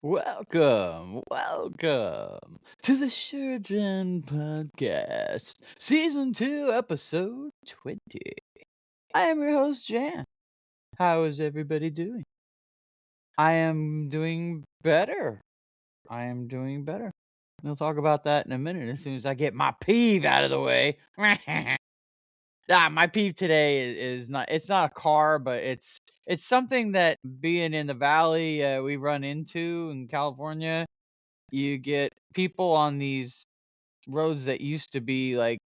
Welcome to the Jan Podcast, Season 2, Episode 20. I am your host, Jan. How is everybody doing? I am doing better. We'll talk about that in a minute as soon as I get my peeve out of the way. My peeve today is not, it's not a car, but it's something that being in the valley, we run into in California. You get people on these roads that used to be like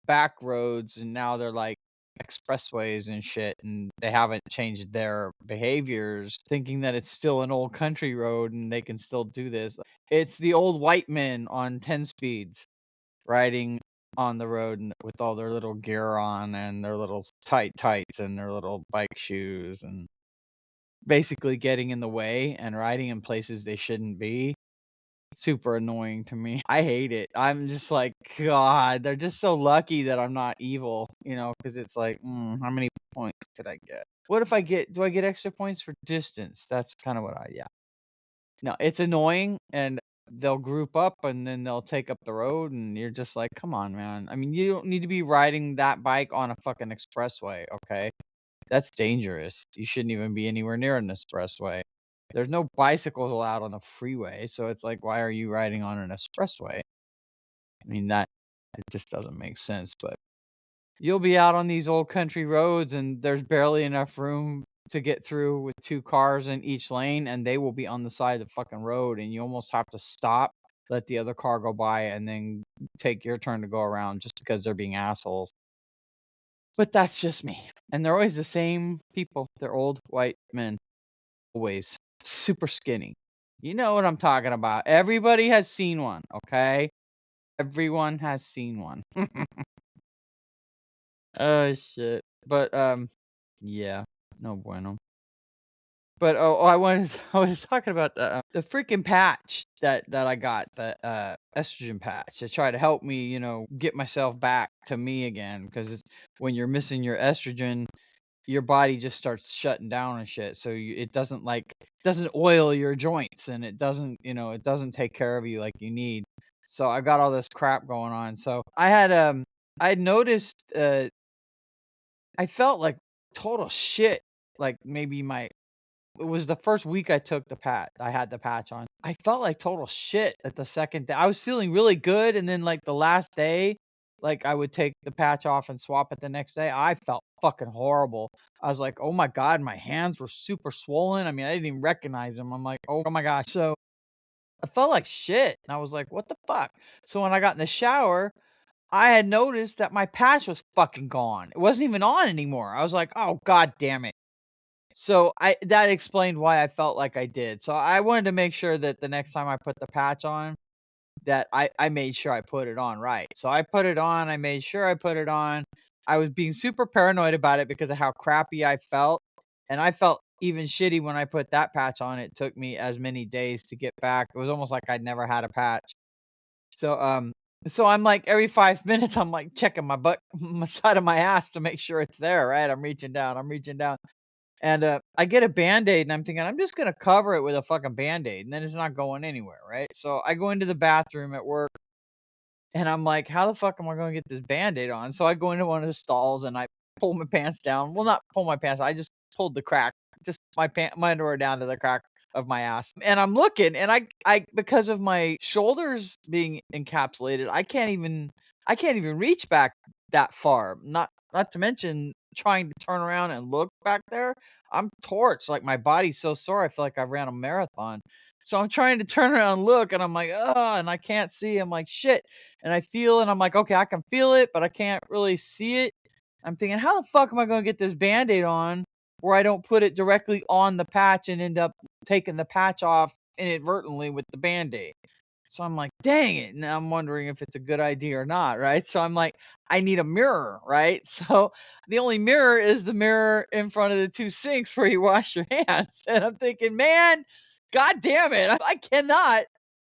back roads and now they're like expressways and shit, and they haven't changed their behaviors, thinking that it's still an old country road and they can still do this. It's the old white men on 10 speeds riding on the road and with all their little gear on and their little tights and their little bike shoes, and basically getting in the way and riding in places they shouldn't be. Super annoying to me. I hate it. I'm just like, God, they're just so lucky that I'm not evil, because it's like, how many points did I get? What if do I get extra points for distance? That's kind of yeah. No, it's annoying, and they'll group up and then they'll take up the road, and you're just like, come on, man. I mean, you don't need to be riding that bike on a fucking expressway, okay? That's dangerous. You shouldn't even be anywhere near an expressway. There's no bicycles allowed on the freeway, so it's like, why are you riding on an expressway? I mean, it just doesn't make sense. But you'll be out on these old country roads, and there's barely enough room to get through with two cars in each lane, and they will be on the side of the fucking road, and you almost have to stop, let the other car go by, and then take your turn to go around just because they're being assholes. But that's just me. And they're always the same people. They're old white men. Always. Super skinny. You know what I'm talking about. Everybody has seen one, okay? Everyone has seen one. Oh shit. But yeah, no bueno. But I was talking about the freaking patch that I got, the estrogen patch to try to help me, get myself back to me again, because when you're missing your estrogen, your body just starts shutting down and shit. So it doesn't oil your joints, and it doesn't take care of you like you need. So I got all this crap going on. So I noticed I felt like total shit. Like maybe it was the first week I took I had the patch on. I felt like total shit at the second day. I was feeling really good, and then like the last day, like I would take the patch off and swap it the next day. I felt fucking horrible. I was like, oh my God, my hands were super swollen. I mean, I didn't even recognize them. I'm like, oh my gosh. So I felt like shit. And I was like, what the fuck? So when I got in the shower, I had noticed that my patch was fucking gone. It wasn't even on anymore. I was like, oh God damn it. So that explained why I felt like I did. So I wanted to make sure that the next time I put the patch on, that I made sure I put it on right. So I put it on. I made sure I put it on. I was being super paranoid about it because of how crappy I felt. And I felt even shitty when I put that patch on. It took me as many days to get back. It was almost like I'd never had a patch. So I'm like, every 5 minutes, I'm like checking my butt, my side of my ass to make sure it's there, right? I'm reaching down. And I get a Band-Aid, and I'm thinking, I'm just going to cover it with a fucking Band-Aid, and then it's not going anywhere, right? So I go into the bathroom at work, and I'm like, how the fuck am I going to get this Band-Aid on? So I go into one of the stalls, and I pull my pants down. Well, not pull my pants. I just pulled the crack, just my underwear down to the crack of my ass. And I'm looking, and I because of my shoulders being encapsulated, I can't even reach back that far. Not to mention trying to turn around and look back there. I'm torched. Like, my body's so sore. I feel like I ran a marathon. So I'm trying to turn around and look, and I'm like, oh, and I can't see. I'm like, shit. And I feel, and I'm like, okay, I can feel it, but I can't really see it. I'm thinking, how the fuck am I going to get this Band-Aid on where I don't put it directly on the patch and end up taking the patch off inadvertently with the Band-Aid? So I'm like, dang it. Now I'm wondering if it's a good idea or not, right? So I'm like, I need a mirror, right? So the only mirror is the mirror in front of the two sinks where you wash your hands. And I'm thinking, man, God damn it. I cannot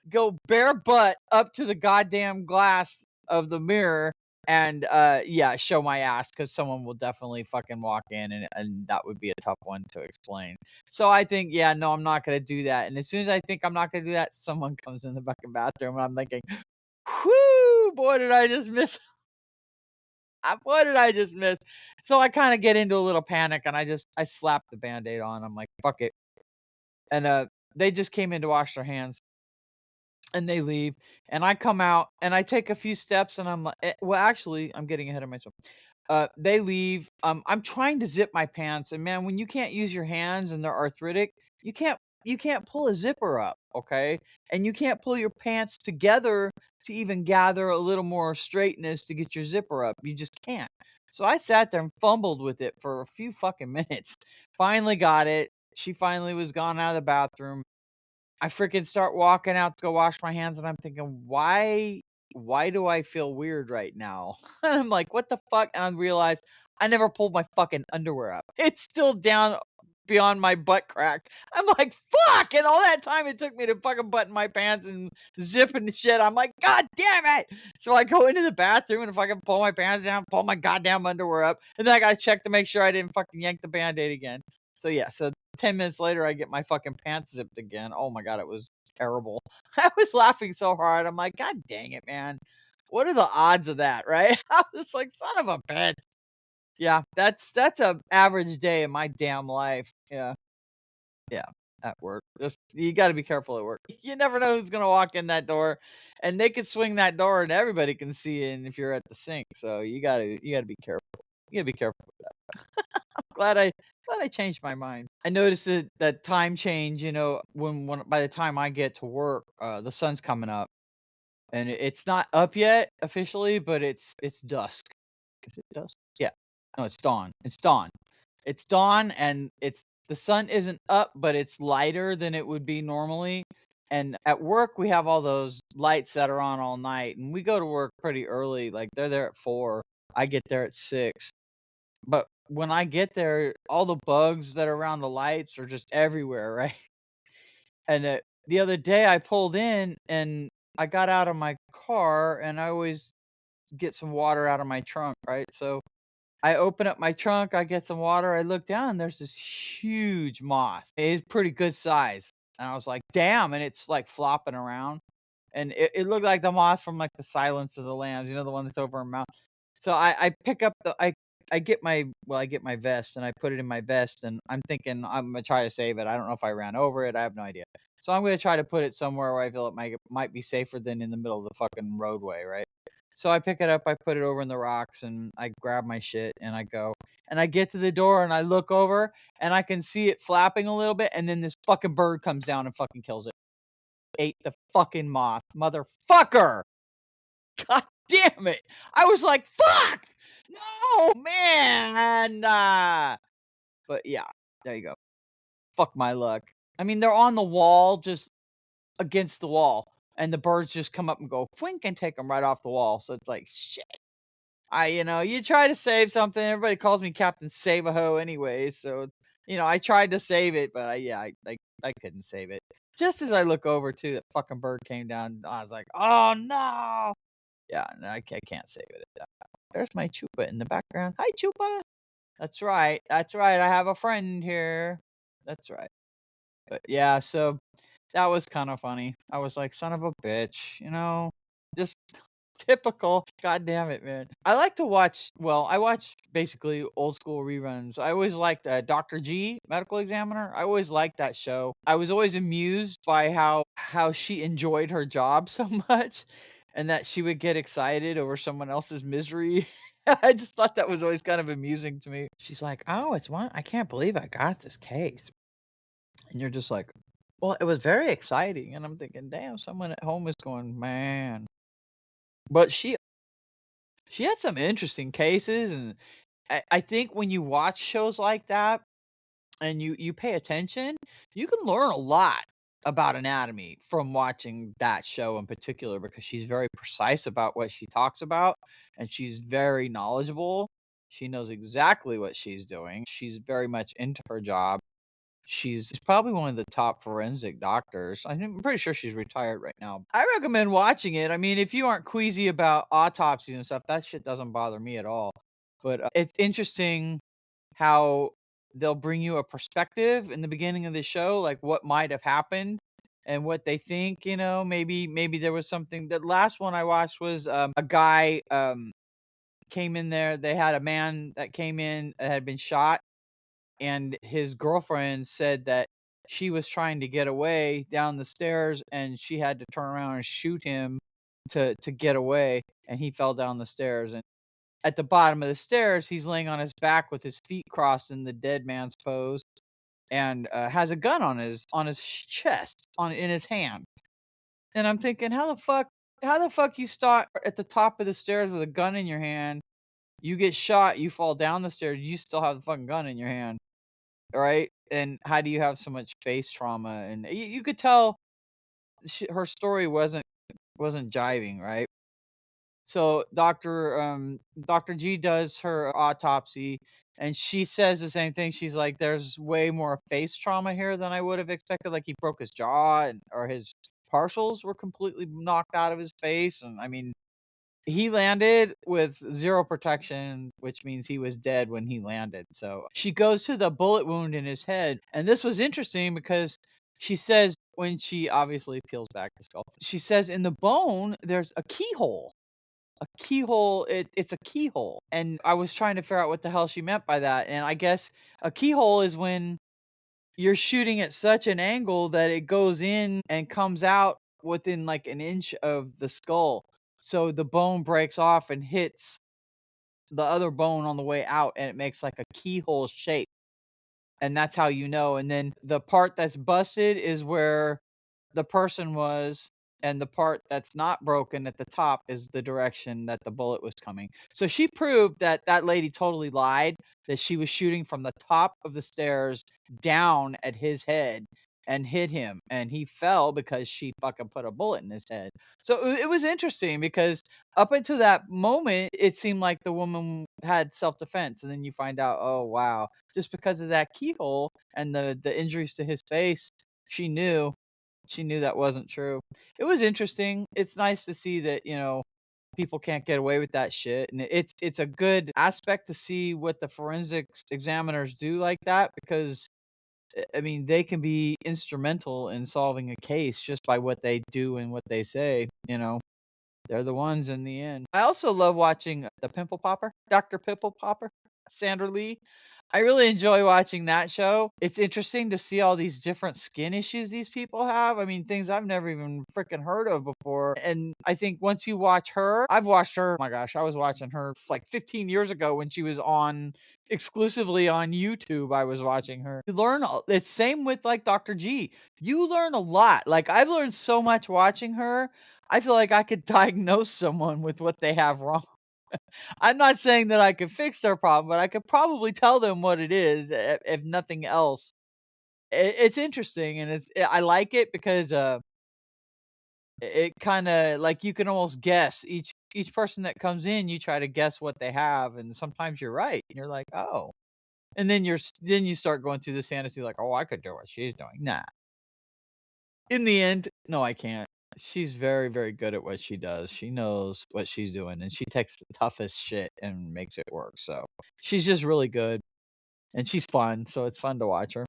go bare butt up to the goddamn glass of the mirror and yeah, show my ass because someone will definitely fucking walk in and that would be a tough one to explain. So I think, yeah, no, I'm not gonna do that. And as soon as I think I'm not gonna do that, someone comes in the fucking bathroom and I'm thinking, whoo, boy, did I just miss? What did I just miss? So I kind of get into a little panic and I slap the band-aid on. I'm like, fuck it. And they just came in to wash their hands and they leave. And I come out and I take a few steps and I'm like, well, actually, I'm getting ahead of myself. They leave. I'm trying to zip my pants, and man, when you can't use your hands and they're arthritic, you can't pull a zipper up, okay? And you can't pull your pants together to even gather a little more straightness to get your zipper up. You just can't. So I sat there and fumbled with it for a few fucking minutes. Finally got it. She finally was gone out of the bathroom. I freaking start walking out to go wash my hands, and I'm thinking, why do I feel weird right now? And I'm like, what the fuck? And I realize I never pulled my fucking underwear up. It's still down beyond my butt crack. I'm like, fuck! And all that time it took me to fucking button my pants and zip and shit. I'm like, God damn it! So I go into the bathroom and if I can pull my pants down, pull my goddamn underwear up, and then I gotta check to make sure I didn't fucking yank the band-aid again. So yeah, so 10 minutes later, I get my fucking pants zipped again. Oh my God, it was terrible. I was laughing so hard. I'm like, God dang it, man. What are the odds of that, right? I was like, son of a bitch. Yeah, that's a average day in my damn life. Yeah, yeah, at work. Just you got to be careful at work. You never know who's gonna walk in that door, and they could swing that door, and everybody can see in if you're at the sink. So you gotta be careful. You gotta be careful with that. Glad I changed my mind. I noticed that time change, when by the time I get to work, the sun's coming up and it's not up yet officially, but it's dusk. Is it dusk? Yeah. No, it's dawn. It's dawn. It's dawn and it's the sun isn't up, but it's lighter than it would be normally. And at work we have all those lights that are on all night and we go to work pretty early, like they're there at 4. I get there at 6. But when I get there, all the bugs that are around the lights are just everywhere, right? And the other day I pulled in and I got out of my car and I always get some water out of my trunk, right? So I open up my trunk, I get some water, I look down, and there's this huge moth. It's pretty good size. And I was like, damn, and it's like flopping around. And it looked like the moth from like the Silence of the Lambs, the one that's over a mountain. So I pick up I get my vest and I put it in my vest and I'm thinking I'm gonna try to save it. I don't know if I ran over it. I have no idea. So I'm gonna try to put it somewhere where I feel it might be safer than in the middle of the fucking roadway, right? So I pick it up, I put it over in the rocks, and I grab my shit and I go. And I get to the door and I look over and I can see it flapping a little bit, and then this fucking bird comes down and fucking kills it. Ate the fucking moth, motherfucker! God damn it! I was like, fuck! No, man! But yeah, there you go. Fuck my luck. I mean, they're on the wall, just against the wall, and the birds just come up and go twink and take them right off the wall. So it's like, shit. You try to save something. Everybody calls me Captain Save-A-Ho anyways. So, I tried to save it, but I couldn't save it. Just as I look over too, that fucking bird came down. I was like, oh no. Yeah, no, I can't save it. There's my Chupa in the background. Hi, Chupa. That's right. That's right. I have a friend here. That's right. But yeah, so that was kind of funny. I was like, son of a bitch, just typical. God damn it, man. I watch basically old school reruns. I always liked Dr. G, Medical Examiner. I always liked that show. I was always amused by how she enjoyed her job so much and that she would get excited over someone else's misery. I just thought that was always kind of amusing to me. She's like, "Oh, it's one. I can't believe I got this case." And you're just like, "Well, it was very exciting." And I'm thinking, "Damn, someone at home is going, man." But she had some interesting cases, and I think when you watch shows like that and you pay attention, you can learn a lot about anatomy from watching that show in particular because she's very precise about what she talks about and she's very knowledgeable. She knows exactly what she's doing. She's very much into her job. She's probably one of the top forensic doctors. I'm pretty sure she's retired right now. I recommend watching it. I mean, if you aren't queasy about autopsies and stuff, that shit doesn't bother me at all. But it's interesting how they'll bring you a perspective in the beginning of the show, like what might have happened and what they think, maybe there was something. The last one I watched was a guy came in there. They had a man that came in that had been shot, and his girlfriend said that she was trying to get away down the stairs and she had to turn around and shoot him to get away, and he fell down the stairs. And at the bottom of the stairs, he's laying on his back with his feet crossed in the dead man's pose, and has a gun on his chest, in his hand. And I'm thinking, how the fuck you start at the top of the stairs with a gun in your hand? You get shot, you fall down the stairs, you still have the fucking gun in your hand, right? And how do you have so much face trauma? And you could tell her story wasn't jiving, right? So Dr. G does her autopsy, and she says the same thing. She's like, "There's way more face trauma here than I would have expected. Like he broke his jaw, or his partials were completely knocked out of his face, and I mean, he landed with zero protection, which means he was dead when he landed." So she goes to the bullet wound in his head. And this was interesting because she says, when she obviously peels back the skull, she says in the bone, there's a keyhole. A keyhole, it's a keyhole. And I was trying to figure out what the hell she meant by that. And I guess a keyhole is when you're shooting at such an angle that it goes in and comes out within like an inch of the skull. So the bone breaks off and hits the other bone on the way out, and it makes like a keyhole shape. And that's how you know. And then the part that's busted is where the person was, and the part that's not broken at the top is the direction that the bullet was coming. So she proved that that lady totally lied, that she was shooting from the top of the stairs down at his head and hit him, and he fell because she fucking put a bullet in his head. So it was interesting because up until that moment, it seemed like the woman had self-defense, and then you find out, oh wow, just because of that keyhole and the injuries to his face, she knew that wasn't true. It was interesting. It's nice to see that, people can't get away with that shit. And it's a good aspect to see what the forensics examiners do like that, because I mean, they can be instrumental in solving a case just by what they do and what they say. They're the ones in the end. I also love watching the Pimple Popper, Dr. Pimple Popper, Sandra Lee. I really enjoy watching that show. It's interesting to see all these different skin issues these people have. I mean, things I've never even freaking heard of before. And I think once you watch her, I've watched her. Oh my gosh, I was watching her like 15 years ago when she was on exclusively on YouTube. I was watching her. You learn. It's same with like Dr. G. You learn a lot. Like I've learned so much watching her. I feel like I could diagnose someone with what they have wrong. I'm not saying that I could fix their problem, but I could probably tell them what it is, if nothing else. It's interesting, and I like it because it kind of like you can almost guess each person that comes in. You try to guess what they have, and sometimes you're right. And you're like, oh, and then you start going through this fantasy like, oh, I could do what she's doing. Nah. In the end, no, I can't. She's very, very good at what she does. She knows what she's doing, and she takes the toughest shit and makes it work. So she's just really good, and she's fun. So it's fun to watch her.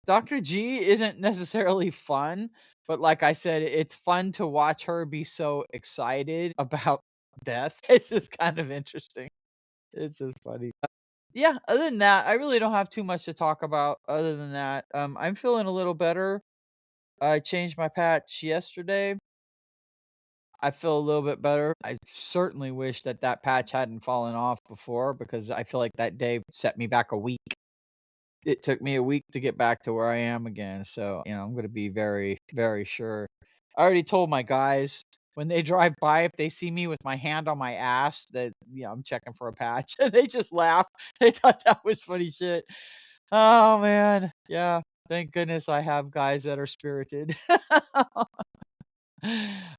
Dr. G isn't necessarily fun, but like I said, it's fun to watch her be so excited about death. It's just kind of interesting. It's just funny. Yeah, other than that, I really don't have too much to talk about other than that. I'm feeling a little better. I changed my patch yesterday. I feel a little bit better. I certainly wish that that patch hadn't fallen off before, because I feel like that day set me back a week. It took me a week to get back to where I am again. So, I'm going to be very, very sure. I already told my guys when they drive by, if they see me with my hand on my ass, that, I'm checking for a patch. They just laugh. They thought that was funny shit. Oh, man. Yeah. Thank goodness I have guys that are spirited.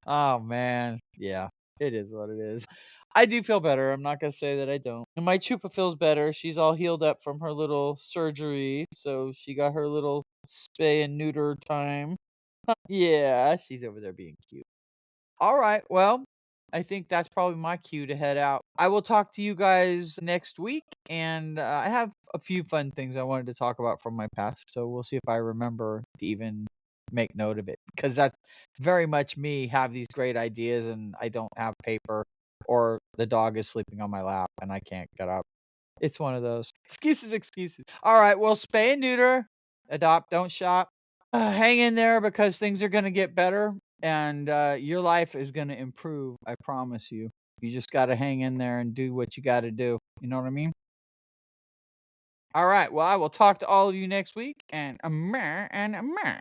Oh man, yeah. It is what it is. I do feel better. I'm not gonna say that I don't. And my Chupa feels better. She's all healed up from her little surgery, so she got her little spay and neuter time. Yeah, she's over there being cute. All right. Well, I think that's probably my cue to head out. I will talk to you guys next week, and I have a few fun things I wanted to talk about from my past. So we'll see if I remember to even make note of it, because that's very much me. Have these great ideas, and I don't have paper, or the dog is sleeping on my lap, and I can't get up. It's one of those excuses. Excuses. All right. Well, spay and neuter, adopt, don't shop. Hang in there because things are going to get better and your life is going to improve. I promise you. You just got to hang in there and do what you got to do. You know what I mean? All right. Well, I will talk to all of you next week and a meh and a meh.